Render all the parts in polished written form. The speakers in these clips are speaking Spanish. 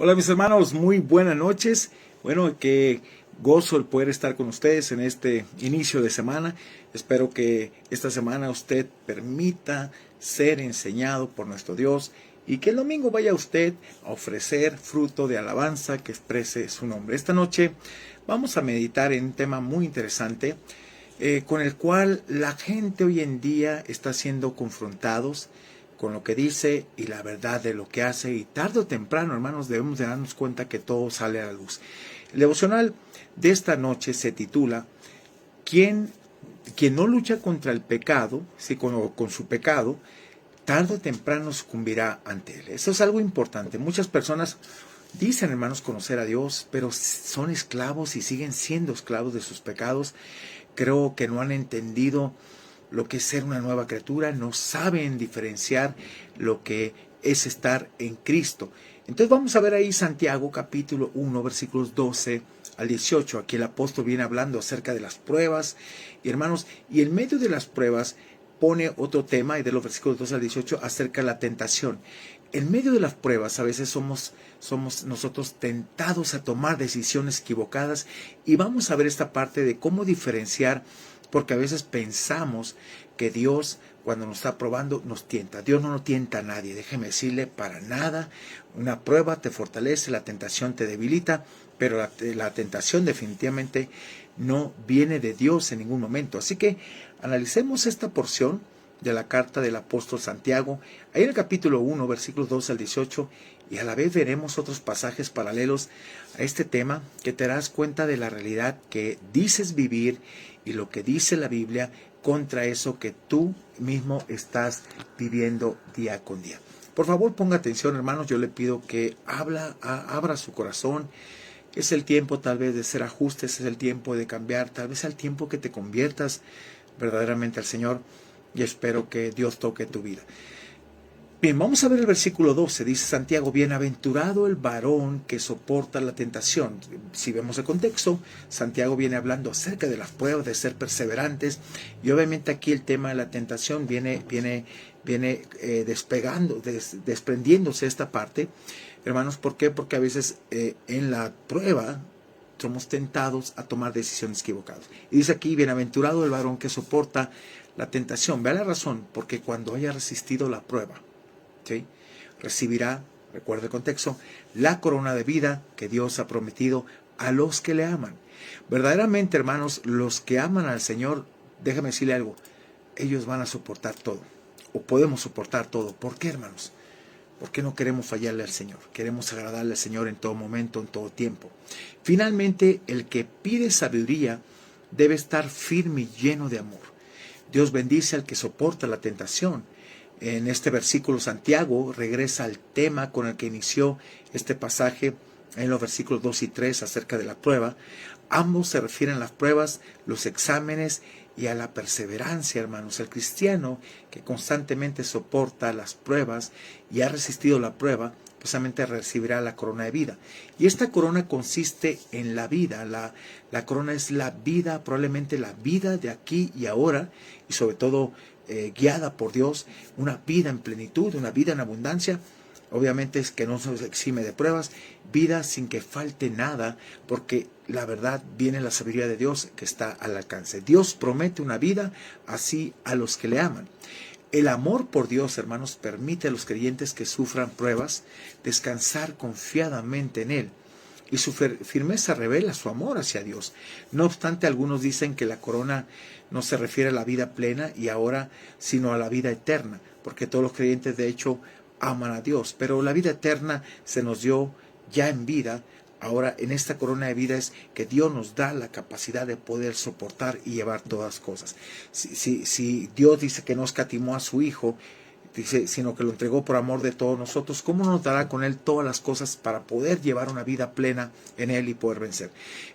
Hola mis hermanos, muy buenas noches. Bueno, qué gozo el poder estar con ustedes en este inicio de semana. Espero que esta semana usted permita ser enseñado por nuestro Dios y que el domingo vaya usted a ofrecer fruto de alabanza que exprese su nombre. Esta noche vamos a meditar en un tema muy interesante con el cual la gente hoy en día está siendo confrontados con lo que dice y la verdad de lo que hace, y tarde o temprano, hermanos, debemos de darnos cuenta que todo sale a la luz. El devocional de esta noche se titula quien no lucha contra el pecado, ¿sí? con su pecado, tarde o temprano sucumbirá ante él. Eso es algo importante. Muchas personas dicen, hermanos, conocer a Dios, pero son esclavos y siguen siendo esclavos de sus pecados. Creo que no han entendido lo que es ser una nueva criatura, no saben diferenciar lo que es estar en Cristo. Entonces vamos a ver ahí Santiago capítulo 1 versículos 12 al 18. Aquí el apóstol viene hablando acerca de las pruebas, y hermanos, y en medio de las pruebas pone otro tema, y de los versículos 12 al 18 acerca de la tentación. En medio de las pruebas a veces somos nosotros tentados a tomar decisiones equivocadas, y vamos a ver esta parte de cómo diferenciar, porque a veces pensamos que Dios, cuando nos está probando, nos tienta. Dios no nos tienta a nadie, déjeme decirle, para nada. Una prueba te fortalece, la tentación te debilita, pero la tentación definitivamente no viene de Dios en ningún momento. Así que analicemos esta porción de la carta del apóstol Santiago, ahí en el capítulo 1, versículos 12 al 18, y a la vez veremos otros pasajes paralelos a este tema, que te darás cuenta de la realidad que dices vivir y lo que dice la Biblia contra eso que tú mismo estás viviendo día con día. Por favor, ponga atención, hermanos. Yo le pido que abra su corazón. Es el tiempo tal vez de hacer ajustes, es el tiempo de cambiar, tal vez es el tiempo que te conviertas verdaderamente al Señor, y espero que Dios toque tu vida. Bien, vamos a ver el versículo 12. Dice Santiago: bienaventurado el varón que soporta la tentación. Si vemos el contexto, Santiago viene hablando acerca de las pruebas, de ser perseverantes, y obviamente aquí el tema de la tentación viene desprendiéndose esta parte. Hermanos, ¿por qué? Porque a veces en la prueba somos tentados a tomar decisiones equivocadas. Y dice aquí: bienaventurado el varón que soporta la tentación. Vea la razón: porque cuando haya resistido la prueba, ¿sí?, recibirá, recuerda el contexto, la corona de vida que Dios ha prometido a los que le aman. Verdaderamente, hermanos, los que aman al Señor, déjame decirle algo, ellos van a soportar todo, o podemos soportar todo. ¿Por qué, hermanos? Porque no queremos fallarle al Señor, queremos agradarle al Señor en todo momento, en todo tiempo. Finalmente, el que pide sabiduría debe estar firme y lleno de amor. Dios bendice al que soporta la tentación. En este versículo Santiago regresa al tema con el que inició este pasaje en los versículos 2 y 3 acerca de la prueba. Ambos se refieren a las pruebas, los exámenes y a la perseverancia, hermanos. El cristiano que constantemente soporta las pruebas y ha resistido la prueba, precisamente recibirá la corona de vida. Y esta corona consiste en la vida. La corona es la vida, probablemente la vida de aquí y ahora, y sobre todo guiada por Dios, una vida en plenitud, una vida en abundancia. Obviamente es que no se exime de pruebas, vida sin que falte nada, porque la verdad viene la sabiduría de Dios que está al alcance. Dios promete una vida así a los que le aman. El amor por Dios, hermanos, permite a los creyentes que sufran pruebas descansar confiadamente en Él, y su firmeza revela su amor hacia Dios. No obstante, algunos dicen que la corona no se refiere a la vida plena y ahora, sino a la vida eterna, porque todos los creyentes de hecho aman a Dios, pero la vida eterna se nos dio ya en vida. Ahora, en esta corona de vida es que Dios nos da la capacidad de poder soportar y llevar todas las cosas. Si Dios dice que no escatimó a su Hijo, dice, sino que lo entregó por amor de todos nosotros, ¿cómo nos dará con Él todas las cosas para poder llevar una vida plena en Él y poder vencer?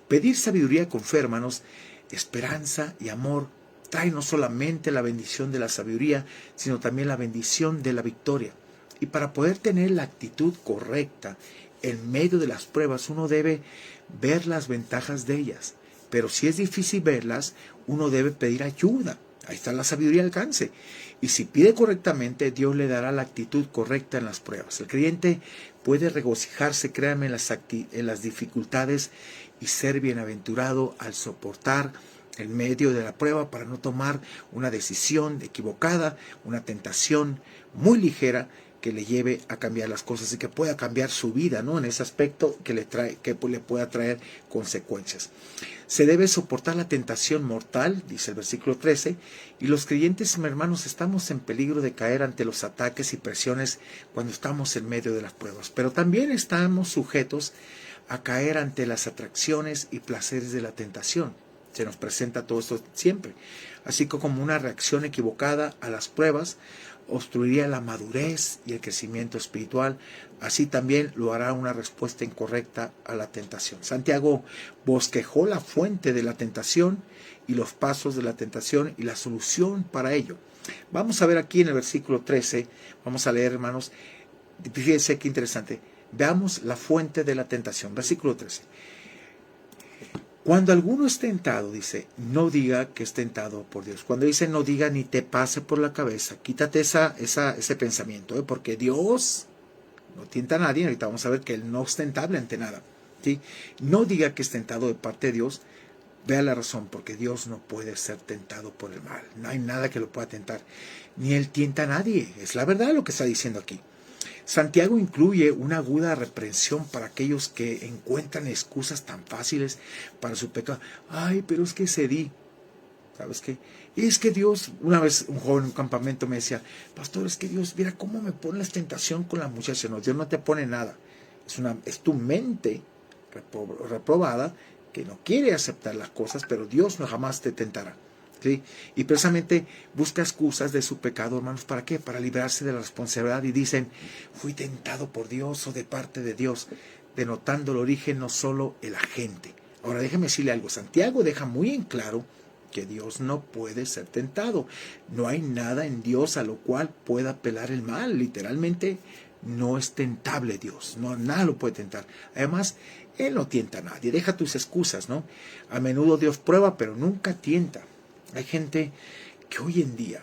Pedir sabiduría con fe, hermanos, esperanza y amor, trae no solamente la bendición de la sabiduría, sino también la bendición de la victoria. Y para poder tener la actitud correcta en medio de las pruebas, uno debe ver las ventajas de ellas. Pero si es difícil verlas, uno debe pedir ayuda Ahí está la sabiduría al alcance. Y si pide correctamente, Dios le dará la actitud correcta en las pruebas. El creyente puede regocijarse, créanme, en las dificultades y ser bienaventurado al soportar el medio de la prueba para no tomar una decisión equivocada, una tentación muy ligera que le lleve a cambiar las cosas y que pueda cambiar su vida, ¿no? En ese aspecto que le pueda traer consecuencias. Se debe soportar la tentación mortal, dice el versículo 13, y los creyentes, hermanos, estamos en peligro de caer ante los ataques y presiones cuando estamos en medio de las pruebas, pero también estamos sujetos a caer ante las atracciones y placeres de la tentación. Se nos presenta todo esto siempre, así que como una reacción equivocada a las pruebas obstruiría la madurez y el crecimiento espiritual, así también lo hará una respuesta incorrecta a la tentación. Santiago bosquejó la fuente de la tentación y los pasos de la tentación y la solución para ello. Vamos a ver aquí en el versículo 13, vamos a leer, hermanos, fíjense qué interesante, veamos la fuente de la tentación, versículo 13. Cuando alguno es tentado, dice, no diga que es tentado por Dios. Cuando dice no diga ni te pase por la cabeza, quítate ese pensamiento, porque Dios no tienta a nadie. Ahorita vamos a ver que Él no es tentable ante nada, ¿sí? No diga que es tentado de parte de Dios. Vea la razón, porque Dios no puede ser tentado por el mal. No hay nada que lo pueda tentar. Ni Él tienta a nadie. Es la verdad lo que está diciendo aquí. Santiago incluye una aguda reprensión para aquellos que encuentran excusas tan fáciles para su pecado. Ay, pero es que cedí. ¿Sabes qué? Y es que Dios, una vez un joven en un campamento me decía, pastor, es que Dios, mira cómo me pone la tentación con la muchacha. No, Dios no te pone nada. Es tu mente reprobada que no quiere aceptar las cosas, pero Dios no jamás te tentará. ¿Sí? Y precisamente busca excusas de su pecado, hermanos. ¿Para qué? Para librarse de la responsabilidad y dicen, fui tentado por Dios o de parte de Dios, denotando el origen, no solo el agente. Ahora déjeme decirle algo. Santiago deja muy en claro que Dios no puede ser tentado. No hay nada en Dios a lo cual pueda apelar el mal. Literalmente no es tentable Dios. No, nada lo puede tentar. Además, Él no tienta a nadie. Deja tus excusas, ¿no? A menudo Dios prueba, pero nunca tienta. Hay gente que hoy en día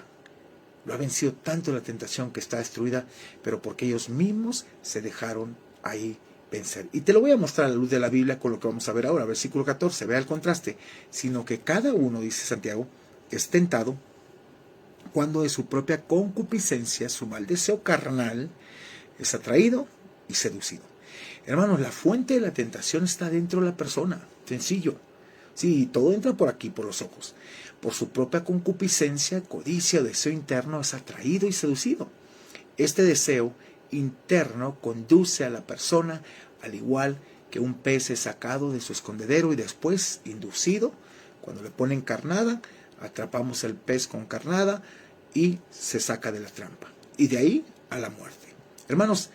lo ha vencido tanto la tentación que está destruida, pero porque ellos mismos se dejaron ahí vencer. Y te lo voy a mostrar a la luz de la Biblia con lo que vamos a ver ahora, versículo 14, vea el contraste. Sino que cada uno, dice Santiago, es tentado cuando de su propia concupiscencia, su mal deseo carnal, es atraído y seducido. Hermanos, la fuente de la tentación está dentro de la persona, sencillo. Sí, todo entra por aquí, por los ojos. Por su propia concupiscencia, codicia o deseo interno es atraído y seducido. Este deseo interno conduce a la persona al igual que un pez es sacado de su escondedero y después inducido. Cuando le ponen carnada, atrapamos el pez con carnada y se saca de la trampa. Y de ahí a la muerte. Hermanos,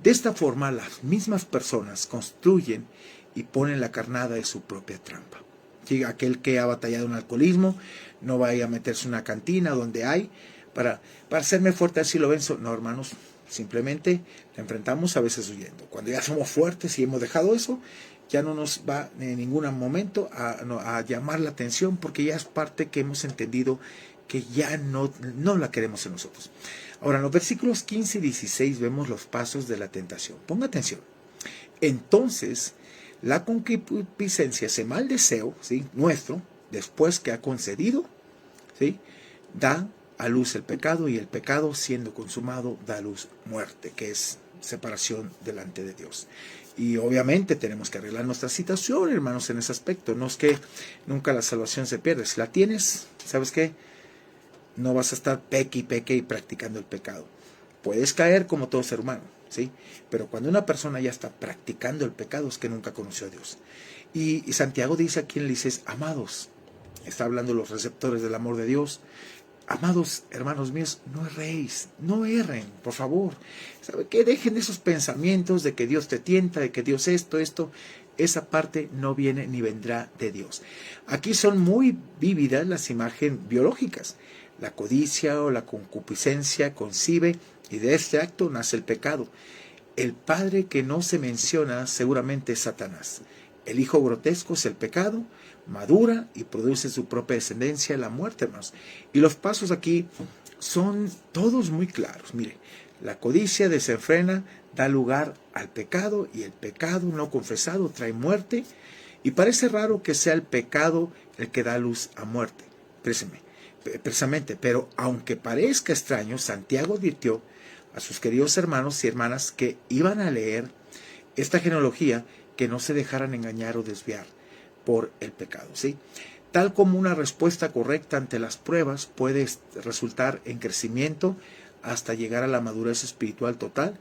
de esta forma las mismas personas construyen y ponen la carnada de su propia trampa. Aquel que ha batallado en alcoholismo no vaya a meterse en una cantina donde hay para hacerme fuerte así lo venzo. No, hermanos, simplemente la enfrentamos a veces huyendo. Cuando ya somos fuertes y hemos dejado eso, ya no nos va en ningún momento a llamar la atención, porque ya es parte que hemos entendido que ya no la queremos en nosotros. Ahora, en los versículos 15 y 16 vemos los pasos de la tentación. Ponga atención. Entonces, la concupiscencia, ese mal deseo, ¿sí?, nuestro, después que ha concedido, ¿sí?, da a luz el pecado, y el pecado, siendo consumado, da a luz muerte, que es separación delante de Dios. Y obviamente tenemos que arreglar nuestra situación, hermanos, en ese aspecto. No es que nunca la salvación se pierde. Si la tienes, ¿sabes qué? No vas a estar peque y practicando el pecado. Puedes caer como todo ser humano, ¿sí? Pero cuando una persona ya está practicando el pecado, es que nunca conoció a Dios. Y Santiago dice a quien le dices, amados, está hablando los receptores del amor de Dios, amados hermanos míos, no erréis, no erren, por favor. ¿Sabe qué? Dejen esos pensamientos de que Dios te tienta, de que Dios esto, esa parte no viene ni vendrá de Dios. Aquí son muy vívidas las imágenes biológicas. La codicia o la concupiscencia concibe, y de este acto nace el pecado. El padre que no se menciona seguramente es Satanás. El hijo grotesco es el pecado, madura y produce su propia descendencia, la muerte, hermanos. Y los pasos aquí son todos muy claros. Mire, la codicia desenfrena da lugar al pecado, y el pecado no confesado trae muerte. Y parece raro que sea el pecado el que da luz a muerte, precisamente. Pero aunque parezca extraño, Santiago advirtió a sus queridos hermanos y hermanas que iban a leer esta genealogía, que no se dejaran engañar o desviar por el pecado, ¿sí? Tal como una respuesta correcta ante las pruebas puede resultar en crecimiento hasta llegar a la madurez espiritual total,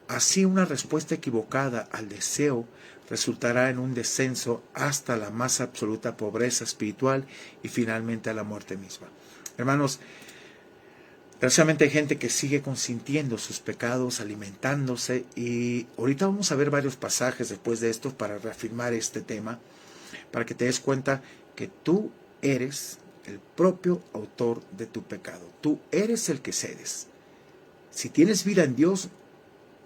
así una respuesta equivocada al deseo resultará en un descenso hasta la más absoluta pobreza espiritual y finalmente a la muerte misma. Hermanos, desgraciadamente hay gente que sigue consintiendo sus pecados, alimentándose, y ahorita vamos a ver varios pasajes después de esto para reafirmar este tema, para que te des cuenta que tú eres el propio autor de tu pecado. Tú eres el que cedes. Si tienes vida en Dios,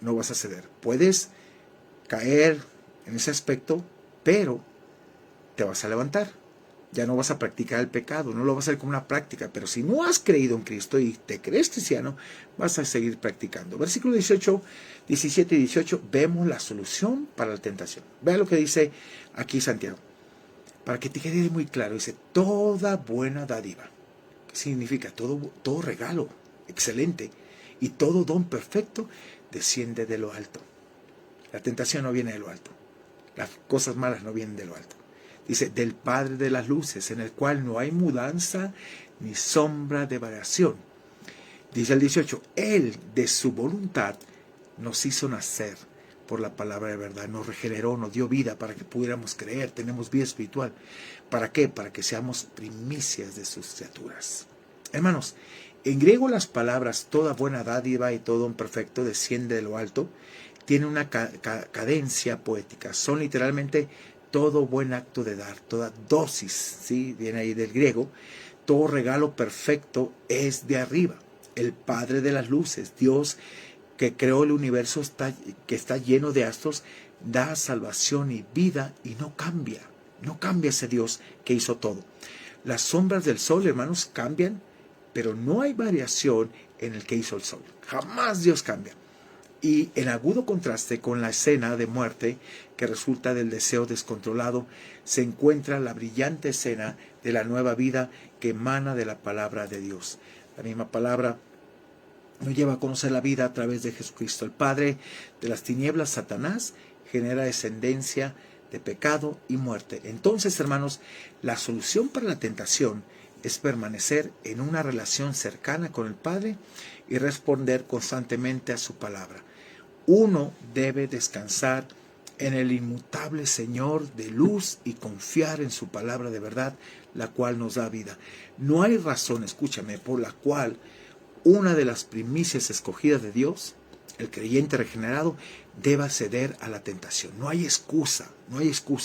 no vas a ceder. Puedes caer en ese aspecto, pero te vas a levantar. Ya no vas a practicar el pecado, no lo vas a hacer como una práctica. Pero si no has creído en Cristo y te crees cristiano, vas a seguir practicando. Versículo 17 y 18, vemos la solución para la tentación. Vea lo que dice aquí Santiago, para que te quede muy claro. Dice, toda buena dádiva. ¿Qué significa? Todo regalo excelente y todo don perfecto desciende de lo alto. La tentación no viene de lo alto. Las cosas malas no vienen de lo alto. Dice, del Padre de las luces, en el cual no hay mudanza ni sombra de variación. Dice el 18, Él de su voluntad nos hizo nacer por la palabra de verdad, nos regeneró, nos dio vida para que pudiéramos creer, tenemos vida espiritual. ¿Para qué? Para que seamos primicias de sus criaturas. Hermanos, en griego las palabras toda buena dádiva y todo un perfecto desciende de lo alto, tiene una cadencia poética, son literalmente todo buen acto de dar, toda dosis, ¿sí? Viene ahí del griego, todo regalo perfecto es de arriba. El Padre de las luces, Dios que creó el universo, que está lleno de astros, da salvación y vida y no cambia ese Dios que hizo todo. Las sombras del sol, hermanos, cambian, pero no hay variación en el que hizo el sol. Jamás Dios cambia. Y en agudo contraste con la escena de muerte que resulta del deseo descontrolado, se encuentra la brillante escena de la nueva vida que emana de la palabra de Dios. La misma palabra nos lleva a conocer la vida a través de Jesucristo. El padre de las tinieblas, Satanás, genera descendencia de pecado y muerte. Entonces, hermanos, la solución para la tentación es permanecer en una relación cercana con el Padre y responder constantemente a su palabra. Uno debe descansar en el inmutable Señor de luz y confiar en su palabra de verdad, la cual nos da vida. No hay razón, escúchame, por la cual una de las primicias escogidas de Dios, el creyente regenerado, deba ceder a la tentación. No hay excusa,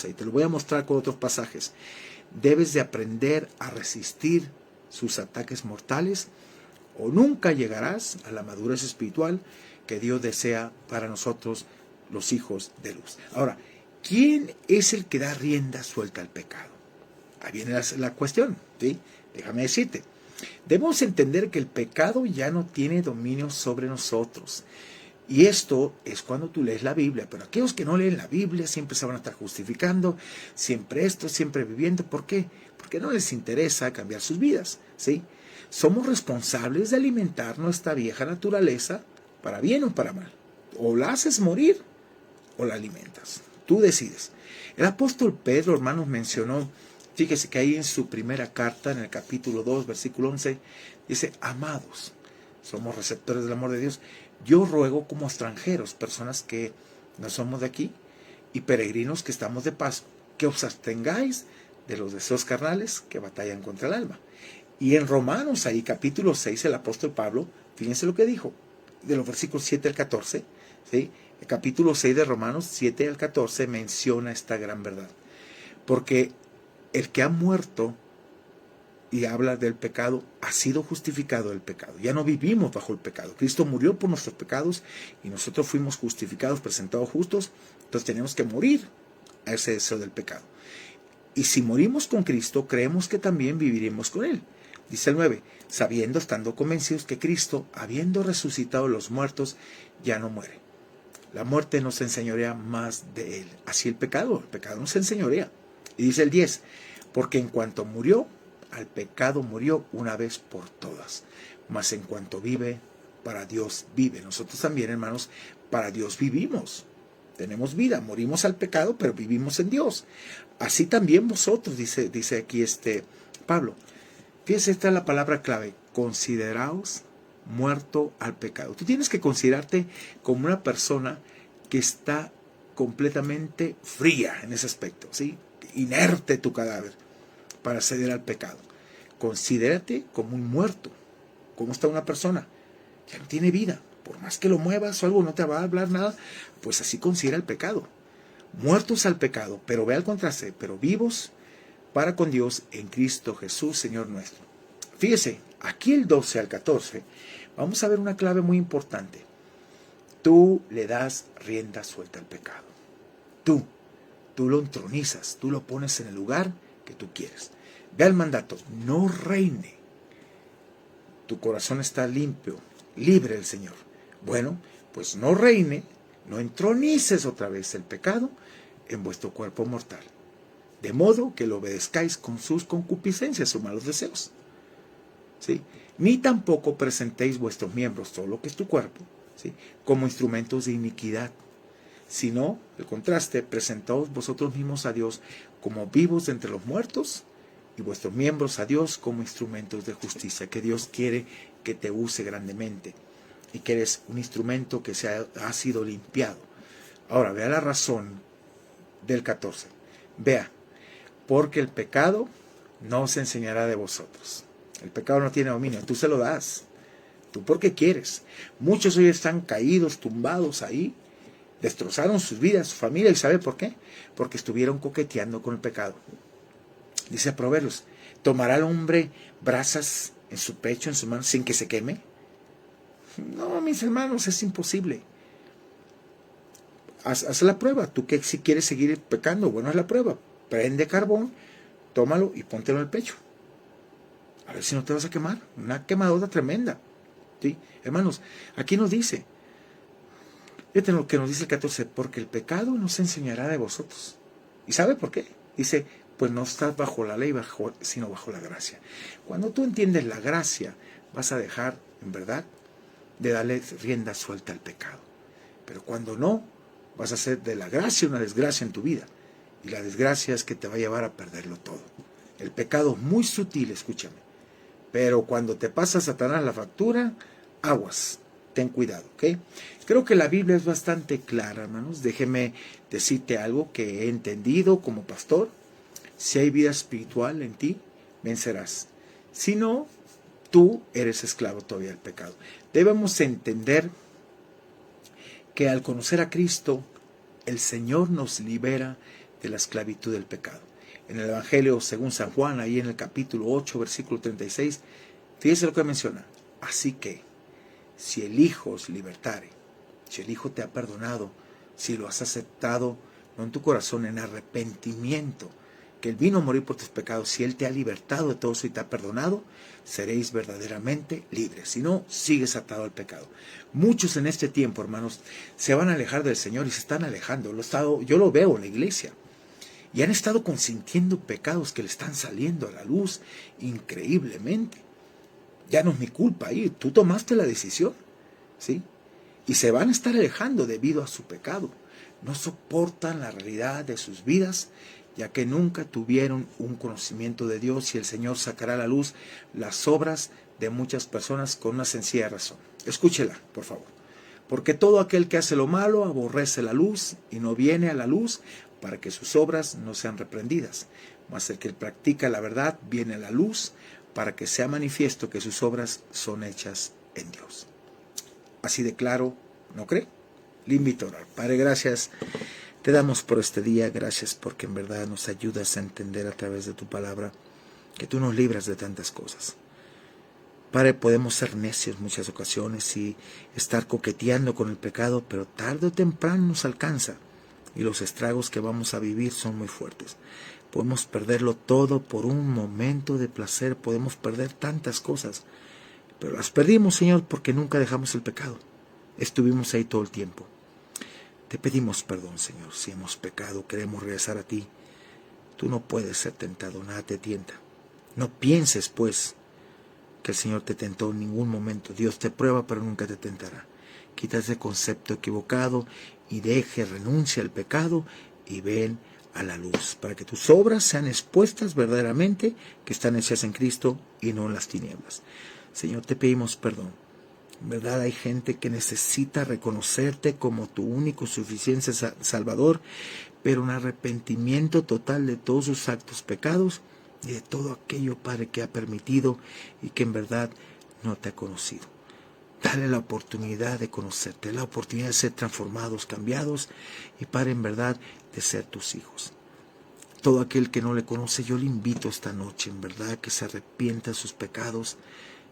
y te lo voy a mostrar con otros pasajes. Debes de aprender a resistir sus ataques mortales o nunca llegarás a la madurez espiritual que Dios desea para nosotros, los hijos de luz. Ahora, ¿quién es el que da rienda suelta al pecado? Ahí viene la cuestión, ¿sí? Déjame decirte. Debemos entender que el pecado ya no tiene dominio sobre nosotros. Y esto es cuando tú lees la Biblia. Pero aquellos que no leen la Biblia siempre se van a estar justificando, siempre esto, siempre viviendo. ¿Por qué? Porque no les interesa cambiar sus vidas, ¿sí? Somos responsables de alimentar nuestra vieja naturaleza, para bien o para mal. O la haces morir o la alimentas. Tú decides. El apóstol Pedro, hermanos, mencionó, fíjese que ahí en su primera carta, en el capítulo 2, versículo 11, dice, amados, somos receptores del amor de Dios. Yo ruego como extranjeros, personas que no somos de aquí, y peregrinos que estamos de paso, que os abstengáis de los deseos carnales que batallan contra el alma. Y en Romanos, ahí capítulo 6, el apóstol Pablo, fíjense lo que dijo, de los versículos 7 al 14, ¿sí? El capítulo 6 de Romanos, 7 al 14, menciona esta gran verdad. Porque el que ha muerto y habla del pecado, ha sido justificado del pecado. Ya no vivimos bajo el pecado. Cristo murió por nuestros pecados y nosotros fuimos justificados, presentados justos. Entonces tenemos que morir a ese deseo del pecado. Y si morimos con Cristo, creemos que también viviremos con Él. Dice el 9, sabiendo, estando convencidos que Cristo, habiendo resucitado de los muertos, ya no muere. La muerte no se enseñorea más de Él. Así el pecado no se enseñorea. Y dice el 10, porque en cuanto murió, al pecado murió una vez por todas. Mas en cuanto vive, para Dios vive. Nosotros también, hermanos, para Dios vivimos. Tenemos vida, morimos al pecado, pero vivimos en Dios. Así también vosotros, dice aquí Pablo. Fíjense, esta es la palabra clave. Consideraos muerto al pecado. Tú tienes que considerarte como una persona que está completamente fría en ese aspecto, ¿sí? Inerte tu cadáver para ceder al pecado. Considérate como un muerto. ¿Cómo está una persona? Ya no tiene vida. Por más que lo muevas o algo, no te va a hablar nada. Pues así considera el pecado. Muertos al pecado, pero ve al contraste, pero vivos para con Dios en Cristo Jesús, Señor nuestro. Fíjese, aquí el 12 al 14, vamos a ver una clave muy importante. Tú le das rienda suelta al pecado. Tú lo entronizas, tú lo pones en el lugar que tú quieres. Ve al mandato, no reine. Tu corazón está limpio, libre del Señor. Bueno, pues no reine, no entronices otra vez el pecado en vuestro cuerpo mortal, de modo que lo obedezcáis con sus concupiscencias o malos deseos. ¿Sí? Ni tampoco presentéis vuestros miembros, todo lo que es tu cuerpo, ¿sí?, como instrumentos de iniquidad, sino, el contraste, presentaos vosotros mismos a Dios como vivos de entre los muertos y vuestros miembros a Dios como instrumentos de justicia, que Dios quiere que te use grandemente y que eres un instrumento que ha sido limpiado. Ahora, vea la razón del 14. Vea, porque el pecado no se enseñará de vosotros. El pecado no tiene dominio, tú se lo das. Tú porque quieres. Muchos hoy están caídos, tumbados ahí, destrozaron sus vidas, su familia, ¿y sabe por qué? Porque estuvieron coqueteando con el pecado. Dice Proverbios, ¿tomará el hombre brasas en su pecho, en sus manos, sin que se queme? No, mis hermanos, es imposible. Haz la prueba. Tú que si quieres seguir pecando, bueno, haz la prueba. Prende carbón, tómalo y póntelo en el pecho. A ver si no te vas a quemar. Una quemadora tremenda. ¿Sí? Hermanos, aquí nos dice, fíjate lo que nos dice el 14, porque el pecado no se enseñará de vosotros. ¿Y sabe por qué? Dice, pues no estás bajo la ley, sino bajo la gracia. Cuando tú entiendes la gracia, vas a dejar, en verdad, de darle rienda suelta al pecado. Pero cuando no, vas a hacer de la gracia una desgracia en tu vida. Y la desgracia es que te va a llevar a perderlo todo. El pecado es muy sutil, escúchame. Pero cuando te pasa Satanás la factura, aguas, ten cuidado, ¿ok? Creo que la Biblia es bastante clara, hermanos. Déjeme decirte algo que he entendido como pastor. Si hay vida espiritual en ti, vencerás. Si no, tú eres esclavo todavía del pecado. Debemos entender que al conocer a Cristo, el Señor nos libera de la esclavitud del pecado. En el Evangelio según San Juan, ahí en el capítulo 8, versículo 36, fíjese lo que menciona. Así que, si el Hijo os libertare, si el Hijo te ha perdonado, si lo has aceptado, no en tu corazón, en arrepentimiento, que Él vino a morir por tus pecados, si Él te ha libertado de todo eso y te ha perdonado, seréis verdaderamente libres. Si no, sigues atado al pecado. Muchos en este tiempo, hermanos, se van a alejar del Señor y se están alejando. Yo lo veo en la iglesia. Y han estado consintiendo pecados que le están saliendo a la luz increíblemente. Ya no es mi culpa ahí, tú tomaste la decisión, ¿sí? Y se van a estar alejando debido a su pecado. No soportan la realidad de sus vidas, ya que nunca tuvieron un conocimiento de Dios, y el Señor sacará a la luz las obras de muchas personas con una sencilla razón. Escúchela, por favor. Porque todo aquel que hace lo malo aborrece la luz y no viene a la luz para que sus obras no sean reprendidas. Mas el que practica la verdad viene a la luz para que sea manifiesto que sus obras son hechas en Dios. Así de claro, ¿no cree? Le invito a orar. Padre, gracias. Te damos por este día. Gracias porque en verdad nos ayudas a entender a través de tu palabra que tú nos libras de tantas cosas. Padre, podemos ser necios en muchas ocasiones y estar coqueteando con el pecado, pero tarde o temprano nos alcanza. y los estragos que vamos a vivir son muy fuertes. Podemos perderlo todo por un momento de placer, podemos perder tantas cosas, pero las perdimos, Señor, porque nunca dejamos el pecado. Estuvimos ahí todo el tiempo. Te pedimos perdón, Señor, si hemos pecado, queremos regresar a ti. Tú no puedes ser tentado, nada te tienta. No pienses, pues, que el Señor te tentó en ningún momento. Dios te prueba, pero nunca te tentará. Quita ese concepto equivocado y renuncia al pecado y ven a la luz, para que tus obras sean expuestas verdaderamente, que están hechas en Cristo y no en las tinieblas. Señor, te pedimos perdón. En verdad hay gente que necesita reconocerte como tu único suficiente Salvador, pero un arrepentimiento total de todos sus actos pecados y de todo aquello, Padre, que ha permitido y que en verdad no te ha conocido. Dale la oportunidad de conocerte, la oportunidad de ser transformados, cambiados y, Padre, en verdad, de ser tus hijos. Todo aquel que no le conoce, yo le invito esta noche, en verdad, que se arrepienta de sus pecados,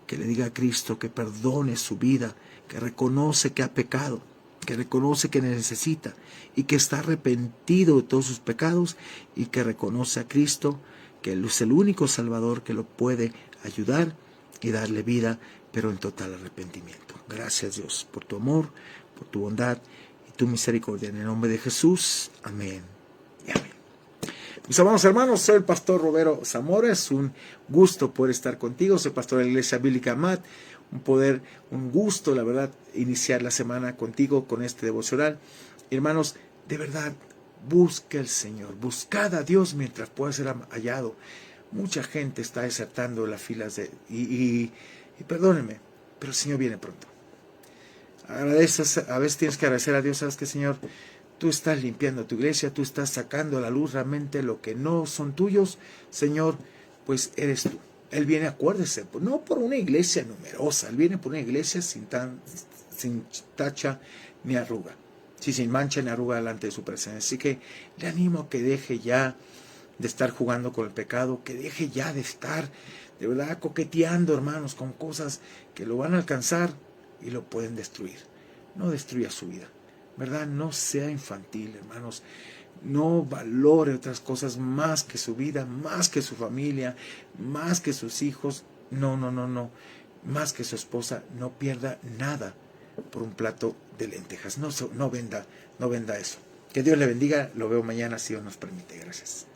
que le diga a Cristo que perdone su vida, que reconoce que ha pecado, que reconoce que necesita y que está arrepentido de todos sus pecados y que reconoce a Cristo, que Él es el único Salvador que lo puede ayudar y darle vida, pero en total arrepentimiento. Gracias, Dios, por tu amor, por tu bondad y tu misericordia. En el nombre de Jesús, amén y amén. Mis amados hermanos, soy el pastor Roberto Zamora. Es un gusto poder estar contigo. Soy pastor de la Iglesia Bíblica Amat. Un gusto, la verdad, iniciar la semana contigo con este devocional. Hermanos, de verdad, busca al Señor. Buscad a Dios mientras pueda ser hallado. Mucha gente está desertando las filas y perdónenme, pero el Señor viene pronto. Agradeces, a veces tienes que agradecer a Dios. ¿Sabes qué, Señor? Tú estás limpiando tu iglesia, tú estás sacando a la luz realmente lo que no son tuyos. Señor, pues eres tú. Él viene, acuérdese, no por una iglesia numerosa, Él viene por una iglesia sin tacha ni arruga. Sí, sin mancha ni arruga delante de su presencia. Así que le animo a que deje ya de estar jugando con el pecado, que deje ya de estar, de verdad, coqueteando, hermanos, con cosas que lo van a alcanzar y lo pueden destruir. No destruya su vida. ¿Verdad? No sea infantil, hermanos. No valore otras cosas más que su vida, más que su familia, más que sus hijos. No. Más que su esposa. No pierda nada por un plato de lentejas. No venda eso. Que Dios le bendiga. Lo veo mañana si Dios nos permite. Gracias.